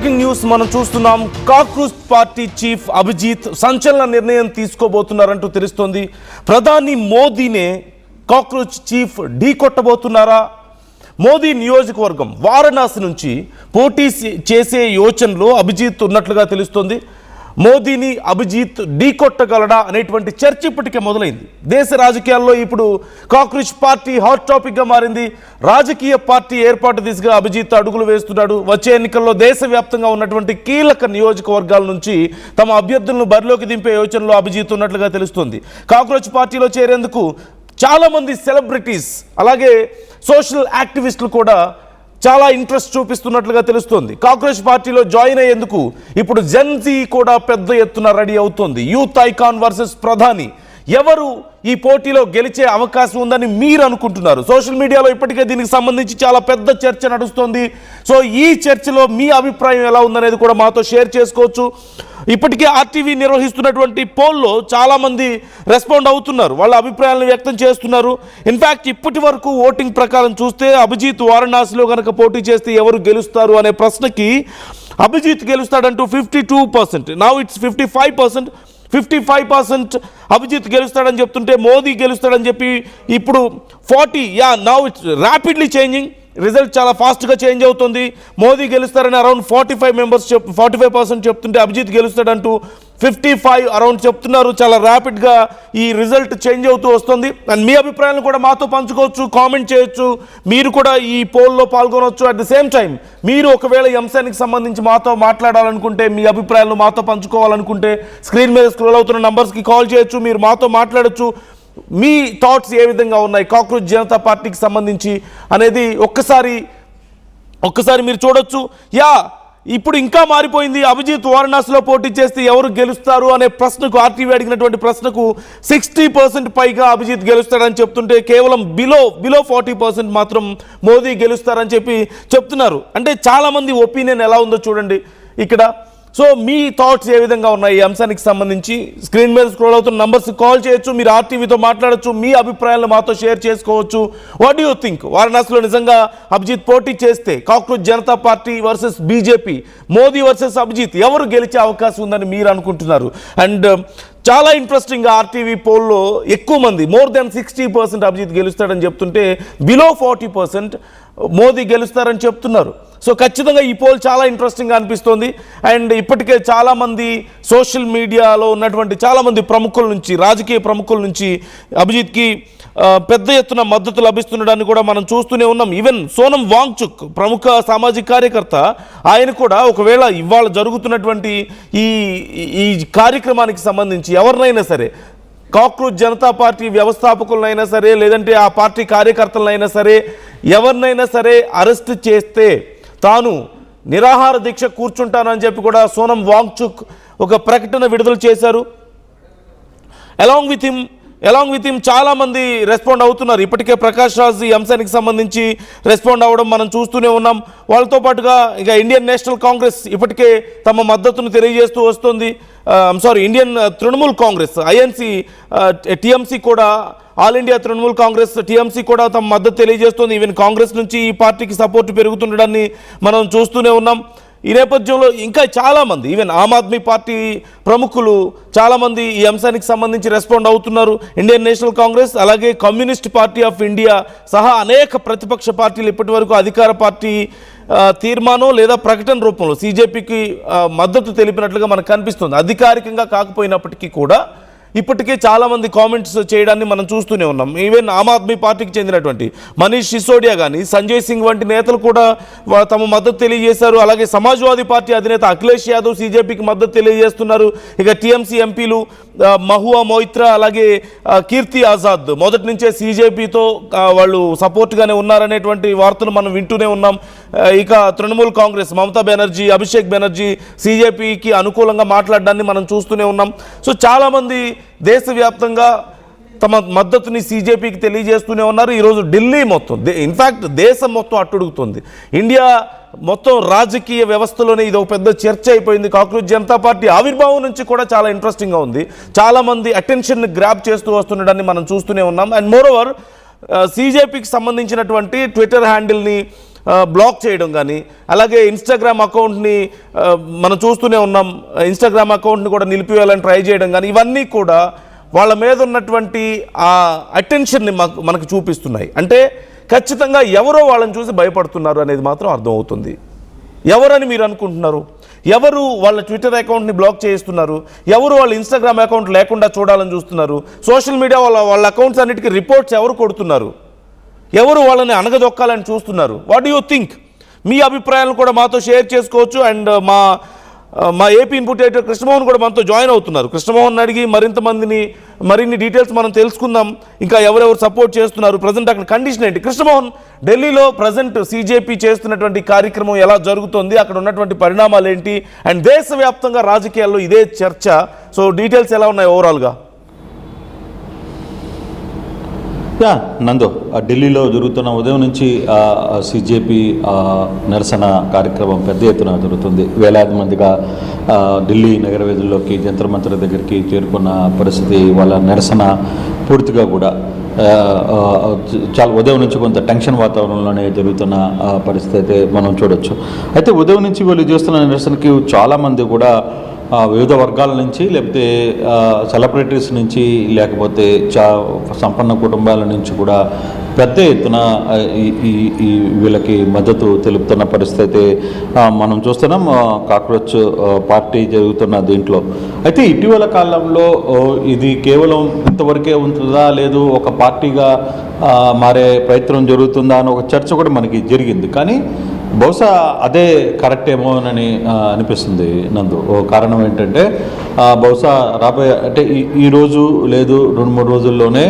Breaking news మనం చూస్తున్నాం. Cockroach party chief Abhijit సంచలన నిర్ణయం తీసుకోబోతున్నారంటూ తెలుస్తోంది. ప్రధాని మోదీనే కాక్రోచ్ చీఫ్ ఢీ కొట్టబోతున్నారా? మోదీ నియోజకవర్గం వారణాసి నుంచి పోటీ చేసే యోచనలో అభిజిత్ ఉన్నట్లుగా తెలుస్తోంది. మోదీని అభిజిత్ ఢీ కొట్టగలడా అనేటువంటి చర్చ ఇప్పటికే మొదలైంది. దేశ రాజకీయాల్లో ఇప్పుడు కాక్రోచ్ పార్టీ హాట్ టాపిక్గా మారింది. రాజకీయ పార్టీ ఏర్పాటు దిశగా అభిజిత్ అడుగులు వేస్తున్నాడు. వచ్చే ఎన్నికల్లో దేశవ్యాప్తంగా ఉన్నటువంటి కీలక నియోజకవర్గాల నుంచి తమ అభ్యర్థులను బరిలోకి దింపే యోచనలో అభిజిత్ ఉన్నట్లుగా తెలుస్తోంది. కాక్రోచ్ పార్టీలో చేరేందుకు చాలామంది సెలబ్రిటీస్ అలాగే సోషల్ యాక్టివిస్టులు కూడా చాలా ఇంట్రెస్ట్ చూపిస్తున్నట్లుగా తెలుస్తోంది. కాక్రోచ్ పార్టీలో జాయిన్ అయ్యేందుకు ఇప్పుడు జెన్జీ కూడా పెద్ద ఎత్తున రెడీ అవుతోంది. యూత్ ఐకాన్ వర్సెస్ ప్రధాని ఎవరు ఈ పోటీలో గెలిచే అవకాశం ఉందని మీరు అనుకుంటున్నారు? సోషల్ మీడియాలో ఇప్పటికే దీనికి సంబంధించి చాలా పెద్ద చర్చ నడుస్తోంది. సో ఈ చర్చలో మీ అభిప్రాయం ఎలా ఉందనేది కూడా మాతో షేర్ చేసుకోవచ్చు. ఇప్పటికే ఆర్టీవీ నిర్వహిస్తున్నటువంటి పోల్లో చాలామంది రెస్పాండ్ అవుతున్నారు, వాళ్ళ అభిప్రాయాలను వ్యక్తం చేస్తున్నారు. ఇన్ఫ్యాక్ట్ ఇప్పటి వరకు ఓటింగ్ ప్రకారం చూస్తే అభిజిత్ వారణాసిలో కనుక పోటీ చేస్తే ఎవరు గెలుస్తారు అనే ప్రశ్నకి అభిజిత్ గెలుస్తాడంటూ 52%, నౌ ఇట్స్ 55%. 55% అభిజిత్ గెలుస్తాడని చెప్తుంటే మోదీ గెలుస్తాడని చెప్పి ఇప్పుడు 40. Now it's rapidly changing. Result చాలా ఫాస్ట్గా చేంజ్ అవుతుంది. మోదీ గెలుస్తారని అరౌండ్ 45% చెప్తుంటే అభిజిత్ గెలుస్తాడంటూ 55 అరౌండ్ చెప్తున్నారు. చాలా ర్యాపిడ్గా ఈ రిజల్ట్ చేంజ్ అవుతూ వస్తుంది. అండ్ మీ అభిప్రాయాలను కూడా మాతో పంచుకోవచ్చు, కామెంట్ చేయొచ్చు, మీరు కూడా ఈ పోల్లో పాల్గొనవచ్చు. అట్ ది సేమ్ టైం మీరు ఒకవేళ ఈ అంశానికి సంబంధించి మాతో మాట్లాడాలనుకుంటే, మీ అభిప్రాయాలను మాతో పంచుకోవాలనుకుంటే స్క్రీన్ మీద స్క్రోల్ అవుతున్న నంబర్స్కి కాల్ చేయొచ్చు, మీరు మాతో మాట్లాడచ్చు. మీ థాట్స్ ఏ విధంగా ఉన్నాయి కాక్రోచ్ జనతా పార్టీకి సంబంధించి అనేది ఒక్కసారి మీరు చూడొచ్చు. ఇప్పుడు ఇంకా మారిపోయింది. అభిజిత్ వారణాసిలో పోటీ చేస్తే ఎవరు గెలుస్తారు అనే ప్రశ్నకు, ఆర్టీవీ అడిగినటువంటి ప్రశ్నకు 60% పైగా అభిజిత్ గెలుస్తాడని చెప్తుంటే కేవలం బిలో 40% మాత్రం మోదీ గెలుస్తారని చెప్పి చెప్తున్నారు. అంటే చాలామంది ఒపీనియన్ ఎలా ఉందో చూడండి ఇక్కడ. సో మీ థాట్స్ ఏ విధంగా ఉన్నాయి ఈ అంశానికి సంబంధించి స్క్రీన్ మీద స్క్రోల్ అవుతున్న నంబర్స్ కాల్ చేయొచ్చు, మీరు ఆర్టీవీతో మాట్లాడచ్చు, మీ అభిప్రాయాలను మాతో షేర్ చేసుకోవచ్చు. What do you think? వారణాసిలో నిజంగా అభిజిత్ పోటీ చేస్తే cockroach Janata party versus BJP, Modi versus Abhijit ఎవరు గెలిచే అవకాశం ఉందని మీరు అనుకుంటున్నారు? అండ్ చాలా ఇంట్రెస్టింగ్గా ఆర్టీవీ పోల్లో ఎక్కువ మంది మోర్ దెన్ 60% అభిజిత్ గెలుస్తాడని చెప్తుంటే బిలో 40% మోదీ గెలుస్తారని చెప్తున్నారు. సో ఖచ్చితంగా ఈ పోల్ చాలా ఇంట్రెస్టింగ్గా అనిపిస్తోంది. అండ్ ఇప్పటికే చాలామంది సోషల్ మీడియాలో ఉన్నటువంటి చాలామంది ప్రముఖుల నుంచి, రాజకీయ ప్రముఖుల నుంచి అభిజిత్కి పెద్ద ఎత్తున మద్దతు లభిస్తుండడాన్ని కూడా మనం చూస్తూనే ఉన్నాం. ఈవెన్ సోనం వాంగ్చుక్ ప్రముఖ సామాజిక కార్యకర్త, ఆయన కూడా ఒకవేళ ఇవాళ జరుగుతున్నటువంటి ఈ కార్యక్రమానికి సంబంధించి ఎవరినైనా సరే, కాక్రోచ్ జనతా పార్టీ వ్యవస్థాపకులనైనా సరే, లేదంటే ఆ పార్టీ కార్యకర్తలనైనా సరే, ఎవరినైనా సరే అరెస్ట్ చేస్తే తాను నిరాహార దీక్ష కూర్చుంటానని చెప్పి కూడా సోనం వాంగ్చుక్ ఒక ప్రకటన విడుదల చేశారు. అలాంగ్ విత్ హిమ్ చాలామంది రెస్పాండ్ అవుతున్నారు. ఇప్పటికే ప్రకాష్ రాజ్ ఈ అంశానికి సంబంధించి రెస్పాండ్ అవ్వడం మనం చూస్తూనే ఉన్నాం. వాళ్ళతో పాటుగా ఇక ఇండియన్ నేషనల్ కాంగ్రెస్ ఇప్పటికే తమ మద్దతును తెలియజేస్తూ వస్తుంది. Indian Trinamool Congress INC, TMC కూడా, all India Trinamool Congress TMC కూడా తమ మద్దతు తెలియజేస్తుంది. ఈవెన్ కాంగ్రెస్ నుంచి ఈ పార్టీకి సపోర్ట్ పెరుగుతుండడాన్ని మనం చూస్తూనే ఉన్నాం. ఈ నేపథ్యంలో ఇంకా చాలామంది, ఈవెన్ ఆమ్ ఆద్మీ పార్టీ ప్రముఖులు చాలామంది ఈ అంశానికి సంబంధించి రెస్పాండ్ అవుతున్నారు. ఇండియన్ నేషనల్ కాంగ్రెస్ అలాగే కమ్యూనిస్ట్ పార్టీ ఆఫ్ ఇండియా సహా అనేక ప్రతిపక్ష పార్టీలు ఇప్పటి వరకు అధికార పార్టీ తీర్మానం లేదా ప్రకటన రూపంలో సీజేపీకి మద్దతు తెలిపినట్లుగా మనకు కనిపిస్తుంది. అధికారికంగా కాకపోయినప్పటికీ కూడా ఇప్పటికే చాలామంది కామెంట్స్ చేయడాన్ని మనం చూస్తూనే ఉన్నాం. ఈవెన్ ఆమ్ ఆద్మీ పార్టీకి చెందినటువంటి మనీష్ సిసోడియా కానీ, సంజయ్ సింగ్ వంటి నేతలు కూడా తమ మద్దతు తెలియజేశారు. అలాగే సమాజ్వాదీ పార్టీ అధినేత అఖిలేష్ యాదవ్ సీజేపీకి మద్దతు తెలియజేస్తున్నారు. ఇక టీఎంసీ ఎంపీలు మహువా మొయిత్రా అలాగే కీర్తి ఆజాద్ మొదటి నుంచే సీజేపీతో వాళ్ళు సపోర్ట్గానే ఉన్నారనేటువంటి వార్తలు మనం వింటూనే ఉన్నాం. ఇక తృణమూల్ కాంగ్రెస్ మమతా బెనర్జీ, అభిషేక్ బెనర్జీ సీజేపీకి అనుకూలంగా మాట్లాడడాన్ని మనం చూస్తూనే ఉన్నాం. సో చాలామంది దేశవ్యాప్తంగా తమ మద్దతుని సీజేపీకి తెలియజేస్తూనే ఉన్నారు. ఈరోజు ఢిల్లీ మొత్తం, ఇన్ఫ్యాక్ట్ దేశం మొత్తం అట్టుడుగుతుంది. ఇండియా మొత్తం రాజకీయ వ్యవస్థలోనే ఇది ఒక పెద్ద చర్చ అయిపోయింది. కాక్రోచ్ జనతా పార్టీ ఆవిర్భావం నుంచి కూడా చాలా ఇంట్రెస్టింగ్గా ఉంది. చాలామంది అటెన్షన్ గ్రాబ్ చేస్తూ వస్తుండడాన్ని మనం చూస్తూనే ఉన్నాం. అండ్ మోరోవర్ సీజేపీకి సంబంధించినటువంటి ట్విట్టర్ హ్యాండిల్ని బ్లాక్ చేయడం కానీ, అలాగే ఇన్స్టాగ్రామ్ అకౌంట్ని మనం చూస్తూనే ఉన్నాం, ఇన్స్టాగ్రామ్ అకౌంట్ని కూడా నిలిపివేయాలని ట్రై చేయడం కానీ, ఇవన్నీ కూడా వాళ్ళ మీద ఉన్నటువంటి ఆ అటెన్షన్ని మనకు చూపిస్తున్నాయి. అంటే ఖచ్చితంగా ఎవరో వాళ్ళని చూసి భయపడుతున్నారు అనేది మాత్రం అర్థమవుతుంది. ఎవరని మీరు అనుకుంటున్నారు? ఎవరు వాళ్ళ ట్విట్టర్ అకౌంట్ని బ్లాక్ చేయిస్తున్నారు? ఎవరు వాళ్ళ ఇన్స్టాగ్రామ్ అకౌంట్ లేకుండా చూడాలని చూస్తున్నారు? సోషల్ మీడియా వాళ్ళ అకౌంట్స్ అన్నిటికీ రిపోర్ట్స్ ఎవరు కొడుతున్నారు? ఎవరు వాళ్ళని అనగదొక్కాలని చూస్తున్నారు? What do you think? మీ అభిప్రాయాలను కూడా మాతో షేర్ చేసుకోవచ్చు. అండ్ మా ఏపీ ఇన్పుట్ ఎడిటర్ కృష్ణమోహన్ కూడా మనతో జాయిన్ అవుతున్నారు. కృష్ణమోహన్ అడిగి మరిన్ని డీటెయిల్స్ మనం తెలుసుకుందాం. ఇంకా ఎవరెవరు సపోర్ట్ చేస్తున్నారు, ప్రజెంట్ అక్కడ కండిషన్ ఏంటి? కృష్ణమోహన్, ఢిల్లీలో ప్రజెంట్ CJP చేస్తున్నటువంటి కార్యక్రమం ఎలా జరుగుతుంది, అక్కడ ఉన్నటువంటి పరిణామాలు ఏంటి, అండ్ దేశవ్యాప్తంగా రాజకీయాల్లో ఇదే చర్చ. సో డీటెయిల్స్ ఎలా ఉన్నాయి ఓవరాల్గా? నందు, ఢిల్లీలో జరుగుతున్న ఉదయం నుంచి CJP నిరసన కార్యక్రమం పెద్ద ఎత్తున జరుగుతుంది. వేలాది మందిగా ఢిల్లీ నగర వీధుల్లోకి, జంతర్ మంతర్ దగ్గరికి చేరుకున్న పరిస్థితి. వాళ్ళ నిరసన పూర్తిగా కూడా చాలా ఉదయం నుంచి కొంత టెన్షన్ వాతావరణంలోనే జరుగుతున్న పరిస్థితి అయితే మనం చూడొచ్చు. అయితే ఉదయం నుంచి వాళ్ళు చేస్తున్న నిరసనకి చాలామంది కూడా వివిధ వర్గాల నుంచి, లేకపోతే సెలబ్రిటీస్ నుంచి, లేకపోతే సంపన్న కుటుంబాల నుంచి కూడా పెద్ద ఎత్తున వీళ్ళకి మద్దతు తెలుపుతున్న పరిస్థితి అయితే మనం చూస్తున్నాం. కాక్రోచ్ పార్టీ జరుగుతున్న దీంట్లో అయితే ఇటీవల కాలంలో ఇది కేవలం ఇంతవరకే ఉంటుందా, లేదు ఒక పార్టీగా మారే ప్రయత్నం జరుగుతుందా అని ఒక చర్చ కూడా మనకి జరిగింది. కానీ బహుశా అదే కరెక్ట్ ఏమోనని అనిపిస్తుంది నందు. కారణం ఏంటంటే బహుశా రాబోయే అంటే ఈరోజు లేదు 2-3 రోజుల్లోనే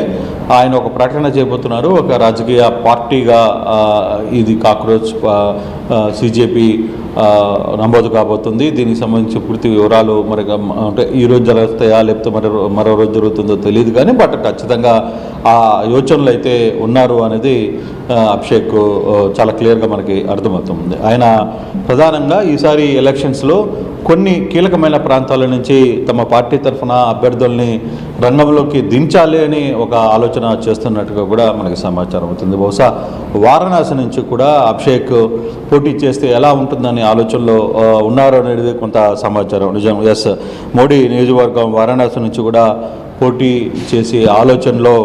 ఆయన ఒక ప్రకటన చేయబోతున్నారు. ఒక రాజకీయ పార్టీగా ఇది కాక్రోచ్ CJP నమోదు కాబోతుంది. దీనికి సంబంధించి పూర్తి వివరాలు మరి అంటే ఈరోజు జరుగుతాయా లేకపోతే మరో రోజు జరుగుతుందో తెలియదు. కానీ బట్ ఖచ్చితంగా ఆ యోచనలు అయితే ఉన్నారు అనేది అభిషేక్ చాలా క్లియర్గా మనకి అర్థమవుతుంది. ఆయన ప్రధానంగా ఈసారి ఎలక్షన్స్లో కొన్ని కీలకమైన ప్రాంతాల నుంచి తమ పార్టీ తరఫున అభ్యర్థుల్ని రంగంలోకి దించాలి అని ఒక ఆలోచన చేస్తున్నట్టుగా కూడా మనకి సమాచారం అవుతుంది. బహుశా వారణాసి నుంచి కూడా అభిషేక్ పోటీ చేస్తే ఎలా ఉంటుందనే ఆలోచనలో ఉన్నారు అనేది కొంత సమాచారం. నిజం, ఎస్, మోడీ నియోజకవర్గం వారణాసి నుంచి కూడా పోటీ చేసే ఆలోచనలో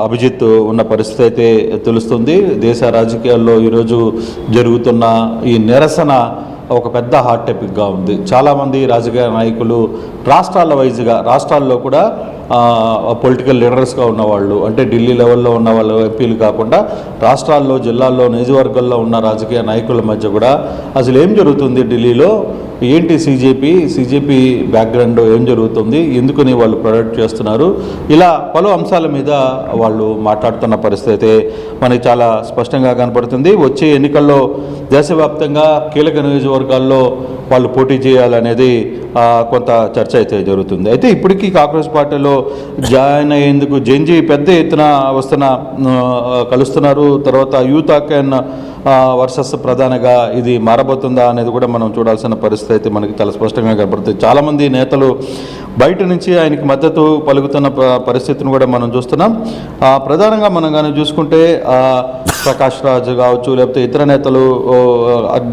అభిజిత్ ఉన్న పరిస్థితి అయితే తెలుస్తుంది. దేశ రాజకీయాల్లో ఈరోజు జరుగుతున్న ఈ నిరసన ఒక పెద్ద హాట్ టాపిక్గా ఉంది. చాలామంది రాజకీయ నాయకులు రాష్ట్రాల్లో కూడా పొలిటికల్ లీడర్స్గా ఉన్నవాళ్ళు, అంటే ఢిల్లీ లెవెల్లో ఉన్న వాళ్ళు ఎంపీలు కాకుండా రాష్ట్రాల్లో, జిల్లాల్లో, నియోజకవర్గాల్లో ఉన్న రాజకీయ నాయకుల మధ్య కూడా అసలు ఏం జరుగుతుంది ఢిల్లీలో, ఏంటి CJP బ్యాక్గ్రౌండ్ ఏం జరుగుతుంది, ఎందుకని వాళ్ళు ప్రొడక్ట్ చేస్తున్నారు, ఇలా పలు అంశాల మీద వాళ్ళు మాట్లాడుతున్న పరిస్థితి అయితే మనకి చాలా స్పష్టంగా కనపడుతుంది. వచ్చే ఎన్నికల్లో దేశవ్యాప్తంగా కీలక నియోజకవర్గాల్లో వాళ్ళు పోటీ చేయాలనేది కొంత చర్చ అయితే జరుగుతుంది. అయితే ఇప్పటికీ కాంగ్రెస్ పార్టీలో జాయిన్ అయ్యేందుకు జెన్జీ పెద్ద ఎత్తున కలుస్తున్నారు. తర్వాత యూత్ అకాన్ వర్సెస్ ప్రధానిగా ఇది మారబోతుందా అనేది కూడా మనం చూడాల్సిన పరిస్థితి అయితే మనకి చాలా స్పష్టంగా కనబడుతుంది. చాలామంది నేతలు బయట నుంచి ఆయనకి మద్దతు పలుకుతున్న పరిస్థితిని కూడా మనం చూస్తున్నాం. ప్రధానంగా మనం కానీ చూసుకుంటే ప్రకాష్ రాజ్ కావచ్చు, లేకపోతే ఇతర నేతలు,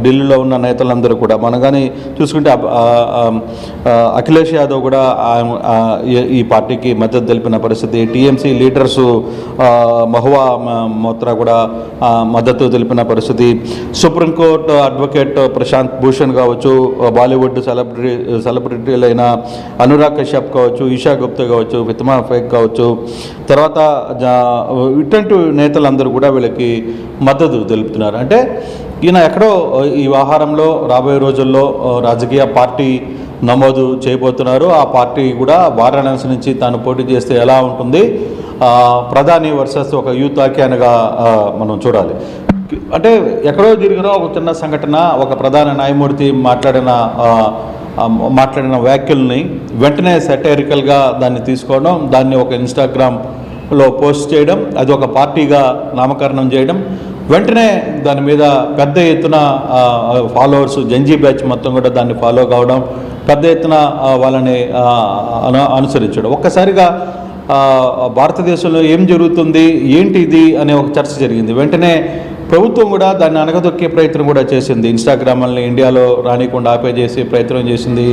ఢిల్లీలో ఉన్న నేతలందరూ కూడా మనం కానీ చూసుకుంటే అఖిలేష్ యాదవ్ కూడా ఈ పార్టీకి మద్దతు తెలిపిన పరిస్థితి. టీఎంసీ లీడర్సు మహువా మోత్రా కూడా మద్దతు తెలిపిన పరిస్థితి. సుప్రీంకోర్టు అడ్వకేట్ ప్రశాంత్ భూషణ్ కావచ్చు, బాలీవుడ్ సెలబ్రిటీలైన అనురాగ్ కశ్యప్ కావచ్చు, ఈషా గుప్తా కావచ్చు, ఫిత్మా ఫేక్ కావచ్చు, తర్వాత ఇటువంటి నేతలందరూ కూడా వీళ్ళకి మద్దతు తెలుపుతున్నారు. అంటే ఈయన ఎక్కడో ఈ వ్యవహారంలో రాబోయే రోజుల్లో రాజకీయ పార్టీ నమోదు చేయబోతున్నారు. ఆ పార్టీ కూడా వారణాసి నుంచి తాను పోటీ చేస్తే ఎలా ఉంటుంది, ప్రధాని వర్సెస్ ఒక యూత్ ఆఖ్యానగా మనం చూడాలి. అంటే ఎక్కడో జరిగిన ఒక చిన్న సంఘటన, ఒక ప్రధాన న్యాయమూర్తి మాట్లాడిన వ్యాఖ్యల్ని వెంటనే సెటైరికల్గా దాన్ని తీసుకోవడం, దాన్ని ఒక ఇన్స్టాగ్రామ్లో పోస్ట్ చేయడం, అది ఒక పార్టీగా నామకరణం చేయడం, వెంటనే దాని మీద పెద్ద ఎత్తున ఫాలోవర్స్, జంజీ బ్యాచ్ మొత్తం కూడా దాన్ని ఫాలో కావడం, పెద్ద ఎత్తున వాళ్ళని అనుసరించడం. ఒక్కసారిగా భారతదేశంలో ఏం జరుగుతుంది, ఏంటి ఇది అనే ఒక చర్చ జరిగింది. వెంటనే ప్రభుత్వం కూడా దాన్ని అనగదొక్కే ప్రయత్నం కూడా చేసింది. ఇన్స్టాగ్రామ్ని ఇండియాలో రానికుండా ఆపే చేసే ప్రయత్నం చేసింది.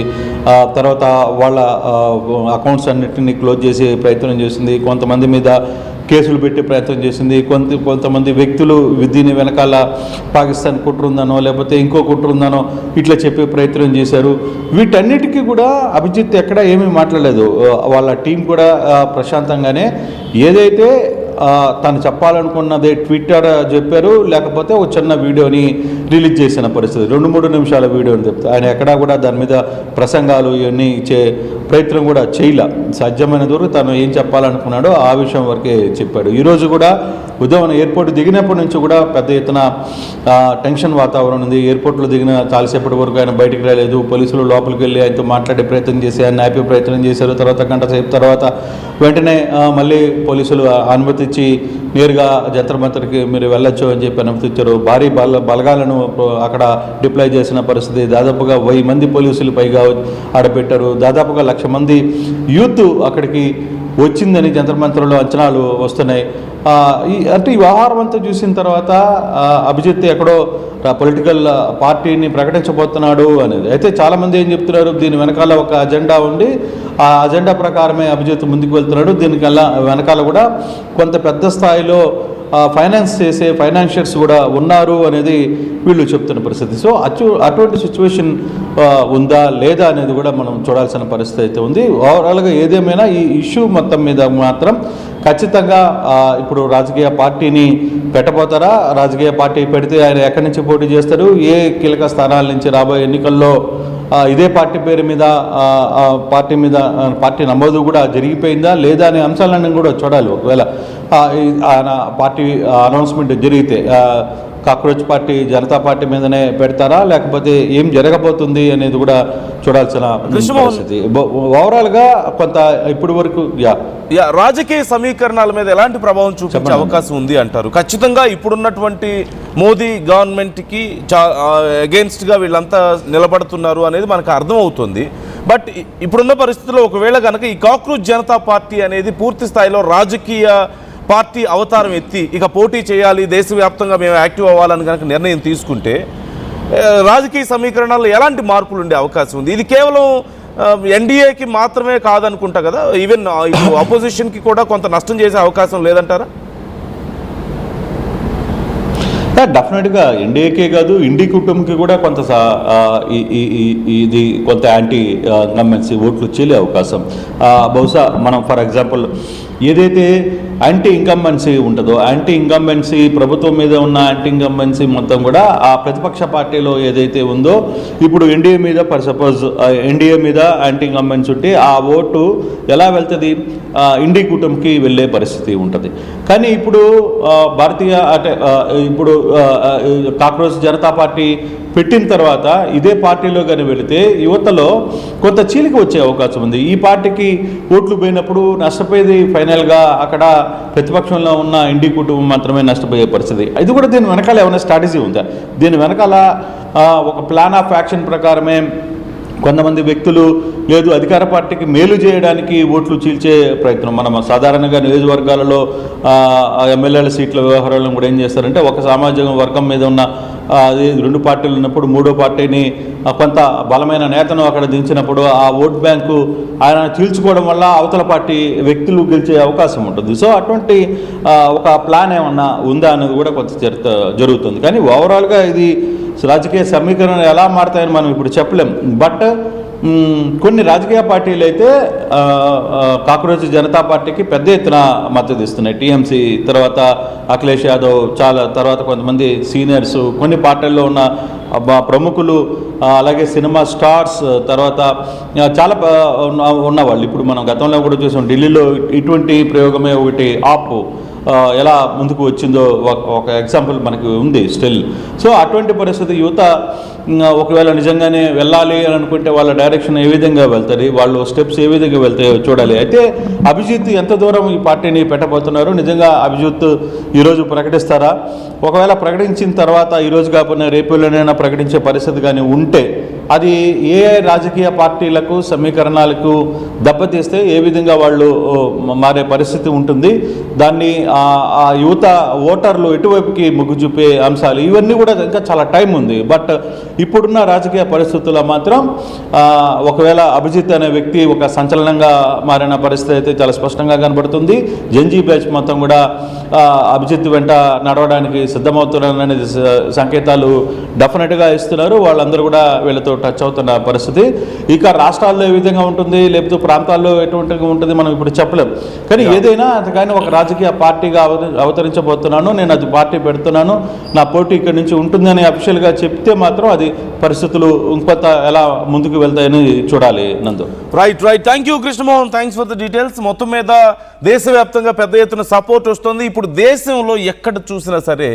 తర్వాత వాళ్ళ అకౌంట్స్ అన్నిటిని క్లోజ్ చేసే ప్రయత్నం చేసింది. కొంతమంది మీద కేసులు పెట్టే ప్రయత్నం చేసింది. కొంతమంది వ్యక్తులు దీని వెనకాల పాకిస్తాన్ కుట్ర ఉందనో లేకపోతే ఇంకో కుట్ర ఉందనో ఇట్లా చెప్పే ప్రయత్నం చేశారు. వీటన్నిటికీ కూడా అభిజిత్ ఎక్కడ ఏమీ మాట్లాడలేదు. వాళ్ళ టీం కూడా ప్రశాంతంగానే ఏదైతే తను చెప్పాలనుకున్నదే ట్విట్టర్ చెప్పారు, లేకపోతే ఒక చిన్న వీడియోని రిలీజ్ చేసిన పరిస్థితి, 2-3 నిమిషాల వీడియోని చెప్తే ఆయన ఎక్కడా కూడా దాని మీద ప్రసంగాలు ఇవన్నీ ఇచ్చే ప్రయత్నం కూడా చేయలే. సాధ్యమైనంత వరకు తను ఏం చెప్పాలనుకున్నాడో ఆ విషయం వరకే చెప్పాడు. ఈరోజు కూడా ఉదయం ఎయిర్పోర్ట్ దిగినప్పటి నుంచి కూడా పెద్ద ఎత్తున టెన్షన్ వాతావరణం ఉంది. ఎయిర్పోర్ట్లో దిగిన చాలాసేపటి వరకు ఆయన బయటికి రాలేదు. పోలీసులు లోపలికి వెళ్ళి ఆయనతో మాట్లాడే ప్రయత్నం చేసి ఆయన ఆపే ప్రయత్నం చేశారు. తర్వాత గంట సేపు తర్వాత వెంటనే మళ్ళీ పోలీసులు అనుమతి ఇచ్చి నేరుగా జంతర్ మంతర్కి మీరు వెళ్ళొచ్చు అని చెప్పి అనుమతి ఇచ్చారు. భారీ బలగాలను అక్కడ డిప్లాయ్ చేసిన పరిస్థితి. దాదాపుగా 1000 మంది పోలీసులు పైగా ఆడపెట్టారు. దాదాపుగా 1,00,000 మంది యూత్ అక్కడికి వచ్చిందని జంతర్ మంతర్లో అంచనాలు వస్తున్నాయి. అంటే ఈ వ్యవహారం అంతా చూసిన తర్వాత అభిజిత్ ఎక్కడో పొలిటికల్ పార్టీని ప్రకటించబోతున్నాడు అనేది. అయితే చాలామంది ఏం చెప్తున్నారు, దీని వెనకాల ఒక అజెండా ఉండి ఆ అజెండా ప్రకారమే అభిజిత్ ముందుకు వెళ్తున్నాడు. దీనికల్లా వెనకాల కూడా కొంత పెద్ద స్థాయిలో ఫైనాన్స్ చేసే ఫైనాన్షియర్స్ కూడా ఉన్నారు అనేది వీళ్ళు చెప్తున్న పరిస్థితి. సో అటువంటి సిచ్యువేషన్ ఉందా లేదా అనేది కూడా మనం చూడాల్సిన పరిస్థితి అయితే ఉంది. ఓవరాల్గా ఏదేమైనా ఈ ఇష్యూ మొత్తం మీద మాత్రం ఖచ్చితంగా ఇప్పుడు రాజకీయ పార్టీని పెట్టబోతారా, రాజకీయ పార్టీ పెడితే ఆయన ఎక్కడి నుంచి పోటీ చేస్తారు, ఏ కీలక స్థానాల నుంచి రాబోయే ఎన్నికల్లో ఇదే పార్టీ పేరు మీద పార్టీ నమోదు కూడా జరిగిపోయిందా లేదా అనే అంశాలన్నీ కూడా చూడాలి. ఒకవేళ ఆయన పార్టీ అనౌన్స్మెంట్ జరిగితే కాక్రోచ్ పార్టీ జనతా పార్టీ మీదనే పెడతారా లేకపోతే ఏం జరగబోతుంది అనేది కూడా చూడాల్సిన పరిస్థితి. ఓవరాల్గా కొంత ఇప్పటి వరకు రాజకీయ సమీకరణాల మీద ఎలాంటి ప్రభావం చూపించే అవకాశం ఉంది అంటారు? ఖచ్చితంగా ఇప్పుడున్నటువంటి మోదీ గవర్నమెంట్కి అగెయిన్స్ట్గా వీళ్ళంతా నిలబడుతున్నారు అనేది మనకు అర్థమవుతుంది. బట్ ఇప్పుడున్న పరిస్థితుల్లో ఒకవేళ కనుక ఈ కాక్రోచ్ జనతా పార్టీ అనేది పూర్తి స్థాయిలో రాజకీయ పార్టీ అవతారం ఎత్తి ఇక పోటీ చేయాలి, దేశవ్యాప్తంగా మేము యాక్టివ్ అవ్వాలని కనుక నిర్ణయం తీసుకుంటే రాజకీయ సమీకరణాల్లో ఎలాంటి మార్పులు ఉండే అవకాశం ఉంది? ఇది కేవలం ఎన్డీఏకి మాత్రమే కాదనుకుంటా కదా, ఈవెన్ ఆపోజిషన్కి కూడా కొంత నష్టం చేసే అవకాశం లేదంటారా? డెఫినెట్గా ఎన్డీఏకే కాదు, ఇండి కూటమికి కూడా కొంత ఇది కొంత యాంటీ ఇన్కంబెన్సీ ఓట్లు చెల్లే అవకాశం. బహుశా మనం ఫర్ ఎగ్జాంపుల్ ఏదైతే యాంటీ ఇన్కంబెన్సీ ఉంటుందో, యాంటీ ఇన్కంబెన్సీ ప్రభుత్వం మీద ఉన్న యాంటీ ఇన్కంబెన్సీ మొత్తం కూడా ఆ ప్రతిపక్ష పార్టీలో ఏదైతే ఉందో ఇప్పుడు ఎన్డీఏ మీద ఫర్ సపోజ్ ఎన్డీఏ మీద యాంటీ ఇన్కంబెన్సీ ఉంటే ఆ ఓటు ఎలా వెళ్తుంది, ఇండి కూటమికి వెళ్ళే పరిస్థితి ఉంటుంది. కానీ ఇప్పుడు భారతీయ అంటే ఇప్పుడు కాక్రోచ్ జనతా పార్టీ పెట్టిన తర్వాత ఇదే పార్టీలో కానీ వెళితే యువతలో కొంత చీలిక వచ్చే అవకాశం ఉంది. ఈ పార్టీకి ఓట్లు పోయినప్పుడు నష్టపోయేది ఫైనల్గా అక్కడ ప్రతిపక్షంలో ఉన్న ఇండి కుటుంబం మాత్రమే నష్టపోయే పరిస్థితి. ఇది కూడా దీని వెనకాల ఏమైనా స్ట్రాటజీ ఉందా? దీని వెనకాల ఒక ప్లాన్ ఆఫ్ యాక్షన్ ప్రకారమే కొంతమంది వ్యక్తులు లేదు అధికార పార్టీకి మేలు చేయడానికి ఓట్లు చీల్చే ప్రయత్నం. మనం సాధారణంగా నియోజకవర్గాలలో ఎమ్మెల్యేల సీట్ల వ్యవహారాలను కూడా ఏం చేస్తారంటే ఒక సామాజిక వర్గం మీద ఉన్న 2 పార్టీలు ఉన్నప్పుడు 3వ పార్టీని కొంత బలమైన నేతను అక్కడ దించినప్పుడు ఆ ఓట్ బ్యాంకు ఆయన చీల్చుకోవడం వల్ల అవతల పార్టీ వ్యక్తులు గెలిచే అవకాశం ఉంటుంది. సో అటువంటి ఒక ప్లాన్ ఏమన్నా ఉందా అనేది కూడా కొంత జరుగుతుంది. కానీ ఓవరాల్గా ఇది రాజకీయ సమీకరణలు ఎలా మారుతాయని మనం ఇప్పుడు చెప్పలేం. బట్ కొన్ని రాజకీయ పార్టీలు అయితే కాక్రోచ్ జనతా పార్టీకి పెద్ద ఎత్తున మద్దతు ఇస్తున్నాయి. టీఎంసీ తర్వాత అఖిలేష్ యాదవ్, చాలా తర్వాత కొంతమంది సీనియర్స్, కొన్ని పార్టీల్లో ఉన్న ప్రముఖులు, అలాగే సినిమా స్టార్స్, తర్వాత చాలా ఉన్నవాళ్ళు. ఇప్పుడు మనం గతంలో కూడా చూసాం ఢిల్లీలో ఇటువంటి ప్రయోగమే ఒకటి ఆప్ ఎలా ముందుకు వచ్చిందో ఒక ఎగ్జాంపుల్ మనకి ఉంది స్టిల్. సో అటువంటి పరిస్థితి యువత ఒకవేళ నిజంగానే వెళ్ళాలి అని అనుకుంటే వాళ్ళ డైరెక్షన్ ఏ విధంగా వెళ్తుంది, వాళ్ళు స్టెప్స్ ఏ విధంగా వెళ్తాయో చూడాలి. అయితే అభిజిత్ ఎంత దూరం ఈ పార్టీని పెట్టబోతున్నారు, నిజంగా అభిజిత్ ఈరోజు ప్రకటిస్తారా, ఒకవేళ ప్రకటించిన తర్వాత ఈరోజు కాకుండా రేపులోనైనా ప్రకటించే పరిస్థితి కానీ ఉంటే అది ఏ రాజకీయ పార్టీలకు సమీకరణాలకు దెబ్బతీస్తే ఏ విధంగా వాళ్ళు మారే పరిస్థితి ఉంటుంది, దాన్ని ఆ యువత ఓటర్లు ఎటువైపుకి మొగ్గు చూపే అంశాలు ఇవన్నీ కూడా ఇంకా చాలా టైం ఉంది. బట్ ఇప్పుడున్న రాజకీయ పరిస్థితుల్లో మాత్రం ఒకవేళ అభిజిత్ అనే వ్యక్తి ఒక సంచలనంగా మారిన పరిస్థితి అయితే చాలా స్పష్టంగా కనబడుతుంది. జంజీ బ్యాచ్ మొత్తం కూడా అభిజిత్ వెంట నడవడానికి సిద్ధమవుతున్నారనే సంకేతాలు డెఫినెట్గా ఇస్తున్నారు. వాళ్ళందరూ కూడా వీళ్ళతో టచ్ అవుతున్న పరిస్థితి. ఇక రాష్ట్రాల్లో ఏ విధంగా ఉంటుంది, లేకపోతే ప్రాంతాల్లో ఎటువంటిగా ఉంటుంది మనం ఇప్పుడు చెప్పలేం. కానీ ఏదైనా అంతగాని ఒక రాజకీయ పార్టీగా అవతరించబోతున్నాను, నేను అది పార్టీ పెడుతున్నాను, నా పోటీ ఇక్కడి నుంచి ఉంటుందని అఫీషియల్గా చెప్తే మాత్రం అది పరిస్థితులు ఇంకొంత ఎలా ముందుకు వెళ్తాయని చూడాలి. నందు right. Thank you Krishnamohan, thanks for the details. మొత్తం మీద దేశవ్యాప్తంగా పెద్ద ఎత్తున సపోర్ట్ వస్తుంది. ఇప్పుడు దేశంలో ఎక్కడ చూసినా సరే